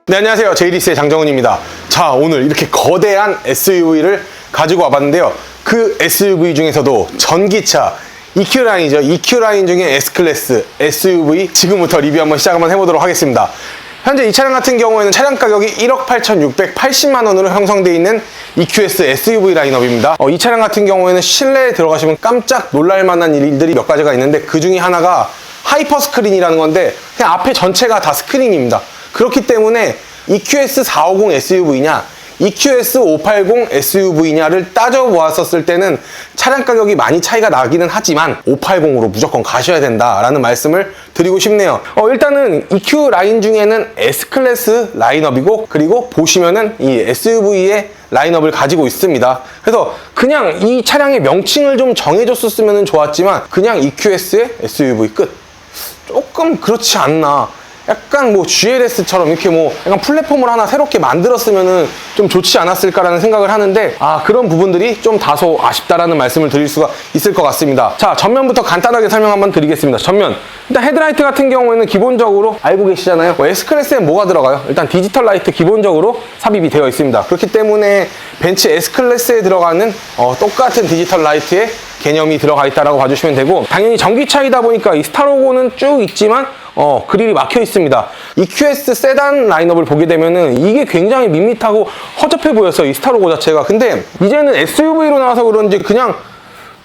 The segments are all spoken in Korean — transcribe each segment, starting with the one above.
네, 안녕하세요. 제이리스의 장정훈입니다. 자, 오늘 이렇게 거대한 SUV를 가지고 와봤는데요. 그 SUV 중에서도 전기차 EQ 라인이죠. EQ 라인 중에 S클래스 SUV 지금부터 리뷰 한번 시작 한번 해보도록 하겠습니다. 현재 이 차량 같은 경우에는 차량 가격이 1억 8,680만 원으로 형성되어 있는 EQS SUV 라인업입니다. 이 차량 같은 경우에는 실내에 들어가시면 깜짝 놀랄 만한 일들이 몇 가지가 있는데, 그 중에 하나가 하이퍼 스크린이라는 건데, 그냥 앞에 전체가 다 스크린입니다. 그렇기 때문에 EQS 450 SUV냐 EQS 580 SUV냐를 따져보았었을 때는 차량 가격이 많이 차이가 나기는 하지만 580으로 무조건 가셔야 된다라는 말씀을 드리고 싶네요. 일단은 EQ 라인 중에는 S클래스 라인업이고, 그리고 보시면은 이 SUV의 라인업을 가지고 있습니다. 그래서 그냥 이 차량의 명칭을 좀 정해줬었으면 좋았지만 그냥 EQS의 SUV 끝. 조금 그렇지 않나. 약간 뭐 GLS처럼 이렇게 뭐 약간 플랫폼을 하나 새롭게 만들었으면은 좀 좋지 않았을까라는 생각을 하는데, 그런 부분들이 좀 다소 아쉽다라는 말씀을 드릴 수가 있을 것 같습니다. 자, 전면부터 간단하게 설명 한번 드리겠습니다. 전면. 일단 헤드라이트 같은 경우에는 기본적으로 알고 계시잖아요. S클래스에 뭐가 들어가요? 일단 디지털 라이트 기본적으로 삽입이 되어 있습니다. 그렇기 때문에 벤츠 S클래스에 들어가는 똑같은 디지털 라이트의 개념이 들어가 있다라고 봐주시면 되고, 당연히 전기차이다 보니까 이 스타로고는 쭉 있지만 그릴이 막혀 있습니다. EQS 세단 라인업을 보게 되면은 이게 굉장히 밋밋하고 허접해 보였어요, 이 스타로고 자체가. 근데 이제는 SUV로 나와서 그런지 그냥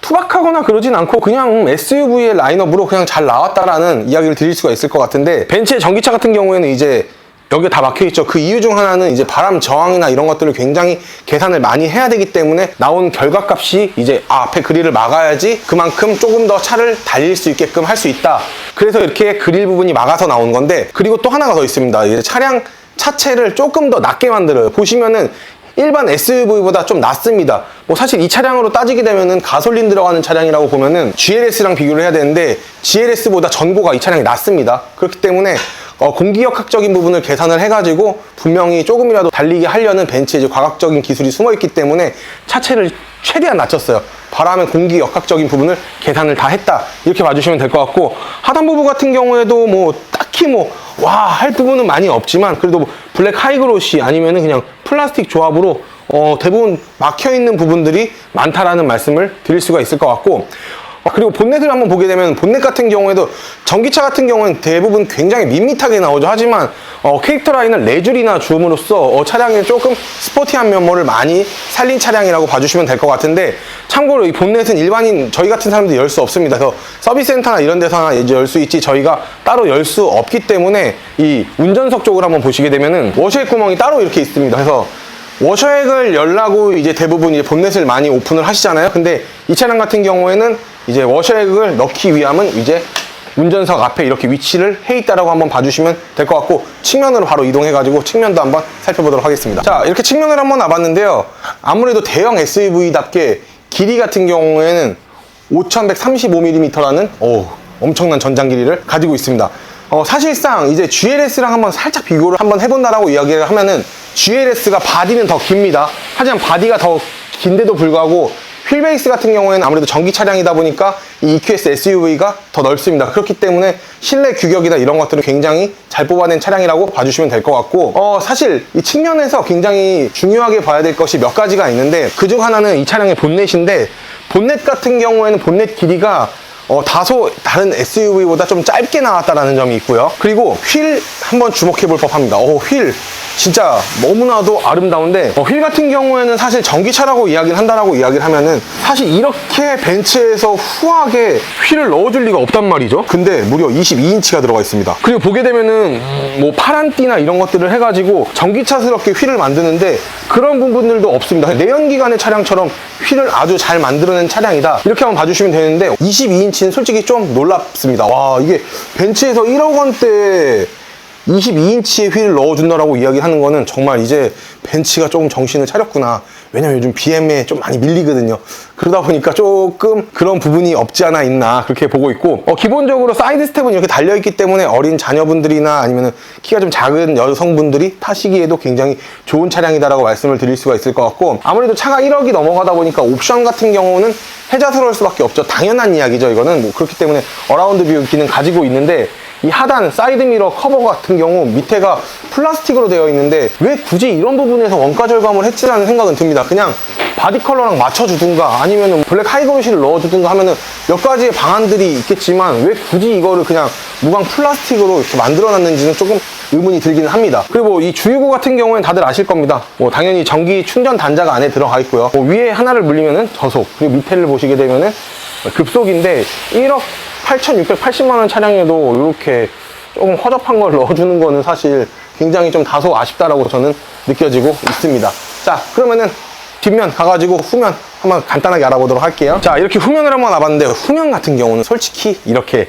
투박하거나 그러진 않고 그냥 SUV의 라인업으로 그냥 잘 나왔다라는 이야기를 드릴 수가 있을 것 같은데, 벤츠의 전기차 같은 경우에는 이제 여기에 다 막혀있죠. 그 이유 중 하나는 이제 바람 저항이나 이런 것들을 굉장히 계산을 많이 해야 되기 때문에 나온 결과값이 이제 앞에 그릴을 막아야지 그만큼 조금 더 차를 달릴 수 있게끔 할 수 있다. 그래서 이렇게 그릴 부분이 막아서 나온 건데, 그리고 또 하나가 더 있습니다. 이제 차량 차체를 조금 더 낮게 만들어요. 보시면은 일반 SUV보다 좀 낮습니다. 뭐 사실 이 차량으로 따지게 되면은 가솔린 들어가는 차량이라고 보면은 GLS랑 비교를 해야 되는데 GLS보다 전고가 이 차량이 낮습니다. 그렇기 때문에 공기역학적인 부분을 계산을 해가지고 분명히 조금이라도 달리게 하려는 벤츠의 이제 과학적인 기술이 숨어있기 때문에 차체를 최대한 낮췄어요. 바람의 공기역학적인 부분을 계산을 다 했다, 이렇게 봐주시면 될 것 같고, 하단 부분 같은 경우에도 뭐 딱히 할 부분은 많이 없지만 그래도 뭐 블랙 하이그로시 아니면은 그냥 플라스틱 조합으로 대부분 막혀있는 부분들이 많다라는 말씀을 드릴 수가 있을 것 같고, 그리고 본넷을 한번 보게 되면 본넷 같은 경우에도 전기차 같은 경우는 대부분 굉장히 밋밋하게 나오죠. 하지만 캐릭터 라인을 레줄이나 주음으로써 차량에 조금 스포티한 면모를 많이 살린 차량이라고 봐주시면 될 것 같은데, 참고로 이 본넷은 일반인 저희 같은 사람들이 열 수 없습니다. 그래서 서비스 센터나 이런 데서나 이제 열 수 있지 저희가 따로 열 수 없기 때문에 이 운전석 쪽을 한번 보시게 되면은 워셔액 구멍이 따로 이렇게 있습니다. 그래서 워셔액을 열라고 이제 대부분 이제 본넷을 많이 오픈을 하시잖아요. 근데 이 차량 같은 경우에는 이제 워셔액을 넣기 위함은 이제 운전석 앞에 이렇게 위치를 해 있다라고 한번 봐주시면 될 것 같고, 측면으로 바로 이동해가지고 측면도 한번 살펴보도록 하겠습니다. 자, 이렇게 측면을 한번 와봤는데요. 아무래도 대형 SUV답게 길이 같은 경우에는 5135mm라는 엄청난 전장 길이를 가지고 있습니다. 사실상 이제 GLS랑 한번 살짝 비교를 한번 해본다라고 이야기를 하면은 GLS가 바디는 더 깁니다. 하지만 바디가 더 긴데도 불구하고 휠베이스 같은 경우에는 아무래도 전기 차량이다 보니까 이 EQS SUV가 더 넓습니다. 그렇기 때문에 실내 규격이나 이런 것들을 굉장히 잘 뽑아낸 차량이라고 봐주시면 될 것 같고, 사실 이 측면에서 굉장히 중요하게 봐야 될 것이 몇 가지가 있는데, 그중 하나는 이 차량의 본넷인데, 본넷 같은 경우에는 본넷 길이가 다소 다른 SUV보다 좀 짧게 나왔다라는 점이 있고요. 그리고 휠 한번 주목해 볼 법합니다. 휠 진짜 너무나도 아름다운데, 휠 같은 경우에는 사실 전기차라고 이야기를 한다라고 이야기를 하면은 사실 이렇게 벤츠에서 후하게 휠을 넣어줄 리가 없단 말이죠. 근데 무려 22인치가 들어가 있습니다. 그리고 보게 되면은 뭐 파란띠나 이런 것들을 해가지고 전기차스럽게 휠을 만드는데 그런 부분들도 없습니다. 내연기관의 차량처럼 휠을 아주 잘 만들어낸 차량이다, 이렇게 한번 봐주시면 되는데, 22인치는 솔직히 좀 놀랍습니다. 와, 이게 벤츠에서 1억 원대에 22인치의 휠을 넣어준다라고 이야기하는 거는 정말 이제 벤츠가 조금 정신을 차렸구나. 왜냐면 요즘 BM에 좀 많이 밀리거든요. 그러다 보니까 조금 그런 부분이 없지 않아 있나, 그렇게 보고 있고, 기본적으로 사이드 스텝은 이렇게 달려있기 때문에 어린 자녀분들이나 아니면 키가 좀 작은 여성분들이 타시기에도 굉장히 좋은 차량이다라고 말씀을 드릴 수가 있을 것 같고, 아무래도 차가 1억이 넘어가다 보니까 옵션 같은 경우는 해자스러울 수밖에 없죠. 당연한 이야기죠. 이거는 그렇기 때문에 어라운드 뷰 기능 가지고 있는데, 이 하단 사이드미러 커버 같은 경우 밑에가 플라스틱으로 되어 있는데 왜 굳이 이런 부분에서 원가 절감을 했지라는 생각은 듭니다. 그냥 바디 컬러랑 맞춰주든가 아니면 블랙 하이그로시를 넣어주든가 하면은 몇 가지의 방안들이 있겠지만 왜 굳이 이거를 그냥 무광 플라스틱으로 이렇게 만들어놨는지는 조금 의문이 들기는 합니다. 그리고 이 주유구 같은 경우에는 다들 아실 겁니다. 당연히 전기 충전 단자가 안에 들어가 있고요. 위에 하나를 물리면은 저속, 그리고 밑에를 보시게 되면은 급속인데 1억 8,680만 원 차량에도 이렇게 조금 허접한 걸 넣어주는 거는 사실 굉장히 좀 다소 아쉽다라고 저는 느껴지고 있습니다. 자, 그러면은 뒷면 가가지고 후면 한번 간단하게 알아보도록 할게요. 자, 이렇게 후면을 한번 알아봤는데 후면 같은 경우는 솔직히 이렇게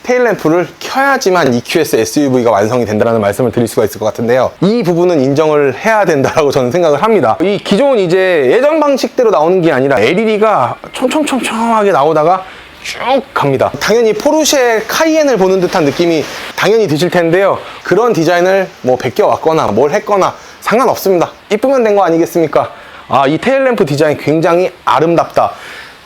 테일램프를 켜야지만 EQS SUV가 완성이 된다는 말씀을 드릴 수가 있을 것 같은데요. 이 부분은 인정을 해야 된다고 저는 생각을 합니다. 이 기존 이제 예전 방식대로 나오는 게 아니라 LED가 촘촘촘촘하게 나오다가 쭉 갑니다. 당연히 포르쉐 카이엔을 보는 듯한 느낌이 당연히 드실 텐데요. 그런 디자인을 뭐 베껴왔거나 뭘 했거나 상관없습니다. 이쁘면 된 거 아니겠습니까? 이 테일램프 디자인 굉장히 아름답다.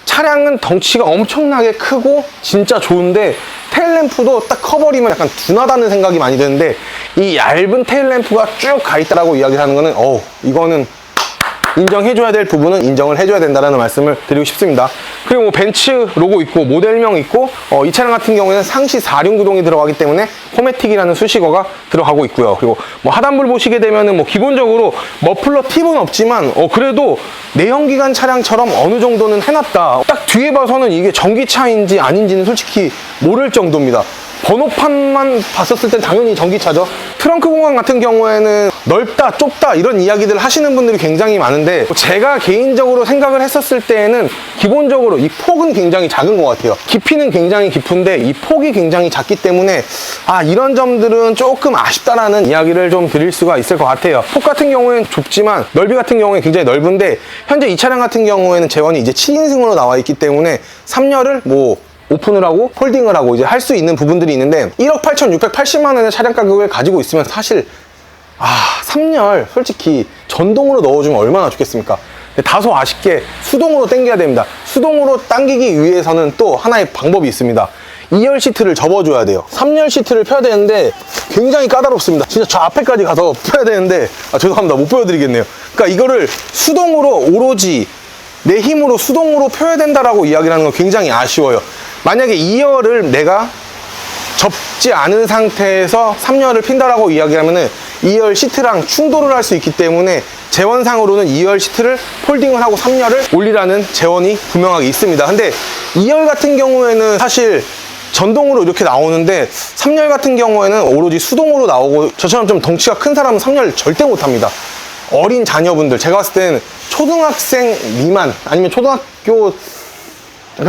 차량은 덩치가 엄청나게 크고 진짜 좋은데 테일램프도 딱 커버리면 약간 둔하다는 생각이 많이 드는데 이 얇은 테일램프가 쭉 가 있다라고 이야기하는 거는 이거는 인정해줘야 될 부분은 인정을 해줘야 된다는 말씀을 드리고 싶습니다. 그리고 뭐 벤츠 로고 있고 모델명 있고 이 차량 같은 경우에는 상시 4륜 구동이 들어가기 때문에 포매틱이라는 수식어가 들어가고 있고요. 그리고 뭐 하단부를 보시게 되면은 뭐 기본적으로 머플러 팁은 없지만 그래도 내연기관 차량처럼 어느 정도는 해놨다. 딱 뒤에 봐서는 이게 전기차인지 아닌지는 솔직히 모를 정도입니다. 번호판만 봤었을 땐 당연히 전기차죠. 트렁크 공간 같은 경우에는 넓다, 좁다 이런 이야기들 하시는 분들이 굉장히 많은데 제가 개인적으로 생각을 했었을 때에는 기본적으로 이 폭은 굉장히 작은 것 같아요. 깊이는 굉장히 깊은데 이 폭이 굉장히 작기 때문에 이런 점들은 조금 아쉽다라는 이야기를 좀 드릴 수가 있을 것 같아요. 폭 같은 경우에는 좁지만 넓이 같은 경우에 굉장히 넓은데 현재 이 차량 같은 경우에는 제원이 이제 7인승으로 나와 있기 때문에 3열을 오픈을 하고 폴딩을 하고 이제 할 수 있는 부분들이 있는데 1억 8,680만 원의 차량 가격을 가지고 있으면 사실 3열 솔직히 전동으로 넣어주면 얼마나 좋겠습니까? 다소 아쉽게 수동으로 당겨야 됩니다. 수동으로 당기기 위해서는 또 하나의 방법이 있습니다. 2열 시트를 접어줘야 돼요. 3열 시트를 펴야 되는데 굉장히 까다롭습니다. 진짜 저 앞에까지 가서 펴야 되는데 죄송합니다. 못 보여드리겠네요. 그러니까 이거를 수동으로 오로지 내 힘으로 수동으로 펴야 된다라고 이야기를 하는 건 굉장히 아쉬워요. 만약에 2열을 내가 접지 않은 상태에서 3열을 핀다라고 이야기하면은 2열 시트랑 충돌을 할 수 있기 때문에 재원상으로는 2열 시트를 폴딩을 하고 3열을 올리라는 재원이 분명하게 있습니다. 근데 2열 같은 경우에는 사실 전동으로 이렇게 나오는데 3열 같은 경우에는 오로지 수동으로 나오고 저처럼 좀 덩치가 큰 사람은 3열 절대 못합니다. 어린 자녀분들, 제가 봤을 때는 초등학생 미만 아니면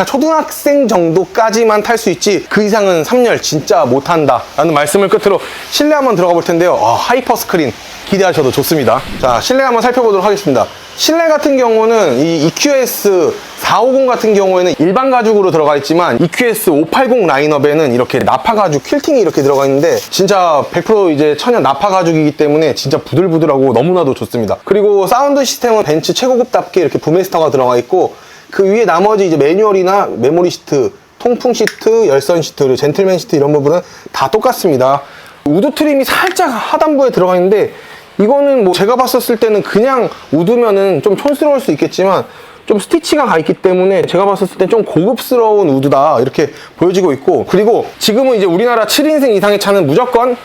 초등학생 정도까지만 탈 수 있지 그 이상은 3열 진짜 못한다 라는 말씀을 끝으로 실내 한번 들어가 볼 텐데요. 하이퍼 스크린 기대하셔도 좋습니다. 자, 실내 한번 살펴보도록 하겠습니다. 실내 같은 경우는 이 EQS 450 같은 경우에는 일반 가죽으로 들어가 있지만 EQS 580 라인업에는 이렇게 나파 가죽 퀼팅이 이렇게 들어가 있는데 진짜 100% 이제 천연 나파 가죽이기 때문에 진짜 부들부들하고 너무나도 좋습니다. 그리고 사운드 시스템은 벤츠 최고급답게 이렇게 부메스터가 들어가 있고 그 위에 나머지 이제 매뉴얼이나 메모리 시트, 통풍 시트, 열선 시트, 그리고 젠틀맨 시트 이런 부분은 다 똑같습니다. 우드 트림이 살짝 하단부에 들어가 있는데 이거는 뭐 제가 봤었을 때는 그냥 우드면은 좀 촌스러울 수 있겠지만 좀 스티치가 가 있기 때문에 제가 봤었을 때 좀 고급스러운 우드다 이렇게 보여지고 있고, 그리고 지금은 이제 우리나라 7인승 이상의 차는 무조건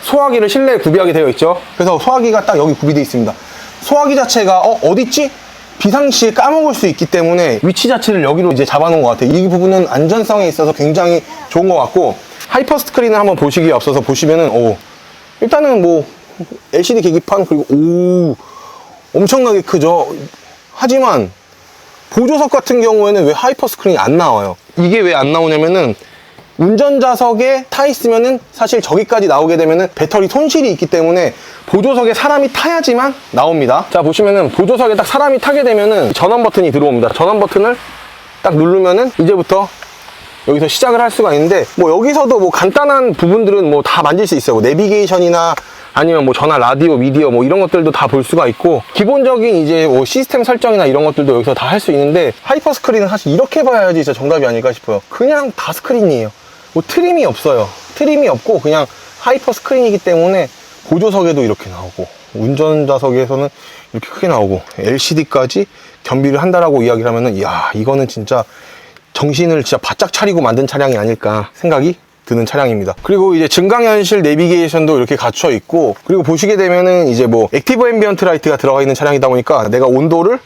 소화기를 실내에 구비하게 되어 있죠. 그래서 소화기가 딱 여기 구비되어 있습니다. 소화기 자체가 어딨지? 비상시에 까먹을 수 있기 때문에 위치 자체를 여기로 이제 잡아놓은 것 같아요. 이 부분은 안전성에 있어서 굉장히 좋은 것 같고, 하이퍼 스크린을 한번 보시기에 앞서서 보시면은 일단은 뭐 LCD 계기판, 그리고 엄청나게 크죠. 하지만 보조석 같은 경우에는 왜 하이퍼 스크린이 안 나와요? 이게 왜 안 나오냐면은 운전자석에 타 있으면은 사실 저기까지 나오게 되면은 배터리 손실이 있기 때문에 보조석에 사람이 타야지만 나옵니다. 자, 보시면은 보조석에 딱 사람이 타게 되면은 전원 버튼이 들어옵니다. 전원 버튼을 딱 누르면은 이제부터 여기서 시작을 할 수가 있는데, 뭐 여기서도 뭐 간단한 부분들은 뭐 다 만질 수 있어요. 뭐 내비게이션이나 아니면 뭐 전화, 라디오, 미디어 뭐 이런 것들도 다 볼 수가 있고, 기본적인 이제 뭐 시스템 설정이나 이런 것들도 여기서 다 할 수 있는데, 하이퍼 스크린은 사실 이렇게 봐야지 진짜 정답이 아닐까 싶어요. 그냥 다 스크린이에요. 뭐 트림이 없어요. 트림이 없고 그냥 하이퍼 스크린이기 때문에 보조석에도 이렇게 나오고 운전자석에서는 이렇게 크게 나오고 LCD까지 겸비를 한다라고 이야기를 하면은 이야, 이거는 진짜 정신을 진짜 바짝 차리고 만든 차량이 아닐까 생각이 드는 차량입니다. 그리고 이제 증강현실 내비게이션도 이렇게 갖춰 있고, 그리고 보시게 되면은 이제 뭐 액티브 앰비언트 라이트가 들어가 있는 차량이다 보니까 내가 온도를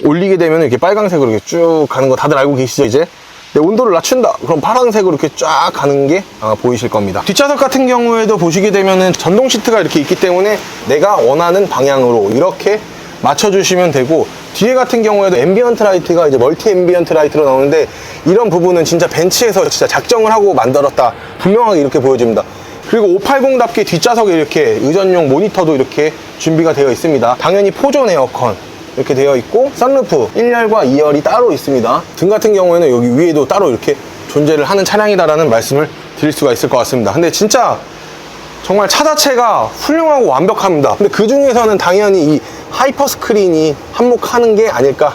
올리게 되면 이렇게 빨간색으로 이렇게 쭉 가는 거 다들 알고 계시죠? 이제 내 온도를 낮춘다 그럼 파란색으로 이렇게 쫙 가는 게 보이실 겁니다. 뒷좌석 같은 경우에도 보시게 되면은 전동 시트가 이렇게 있기 때문에 내가 원하는 방향으로 이렇게 맞춰주시면 되고, 뒤에 같은 경우에도 앰비언트 라이트가 이제 멀티 앰비언트 라이트로 나오는데 이런 부분은 진짜 벤츠에서 진짜 작정을 하고 만들었다 분명하게 이렇게 보여집니다. 그리고 580답게 뒷좌석에 이렇게 의전용 모니터도 이렇게 준비가 되어 있습니다. 당연히 포존 에어컨 이렇게 되어 있고, 선루프 1열과 2열이 따로 있습니다. 등 같은 경우에는 여기 위에도 따로 이렇게 존재를 하는 차량이다라는 말씀을 드릴 수가 있을 것 같습니다. 근데 진짜 정말 차 자체가 훌륭하고 완벽합니다. 근데 그 중에서는 당연히 이 하이퍼 스크린이 한몫하는 게 아닐까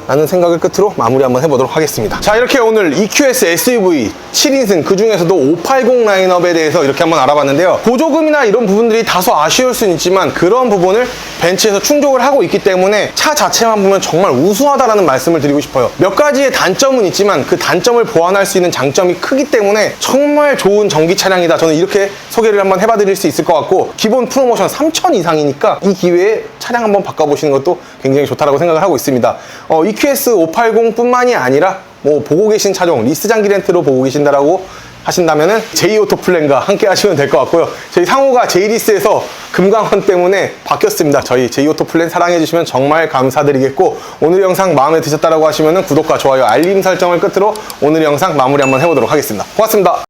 라는 생각을 끝으로 마무리 한번 해보도록 하겠습니다. 자, 이렇게 오늘 EQS SUV 7인승 그 중에서도 580 라인업에 대해서 이렇게 한번 알아봤는데요. 보조금이나 이런 부분들이 다소 아쉬울 수는 있지만 그런 부분을 벤츠에서 충족을 하고 있기 때문에 차 자체만 보면 정말 우수하다라는 말씀을 드리고 싶어요. 몇 가지의 단점은 있지만 그 단점을 보완할 수 있는 장점이 크기 때문에 정말 좋은 전기 차량이다. 저는 이렇게 소개를 한번 해봐 드릴 수 있을 것 같고, 기본 프로모션 3,000 이상이니까 이 기회에 차량 한번 바꿔보시는 것도 굉장히 좋다라고 생각을 하고 있습니다. EQS 580 뿐만이 아니라 뭐 보고 계신 차종 리스 장기 렌트로 보고 계신다라고 하신다면은 J-오토 플랜과 함께 하시면 될 것 같고요. 저희 상호가 J리스에서 금강원 때문에 바뀌었습니다. 저희 J-오토 플랜 사랑해 주시면 정말 감사드리겠고, 오늘 영상 마음에 드셨다라고 하시면은 구독과 좋아요, 알림 설정을 끝으로 오늘 영상 마무리 한번 해보도록 하겠습니다. 고맙습니다.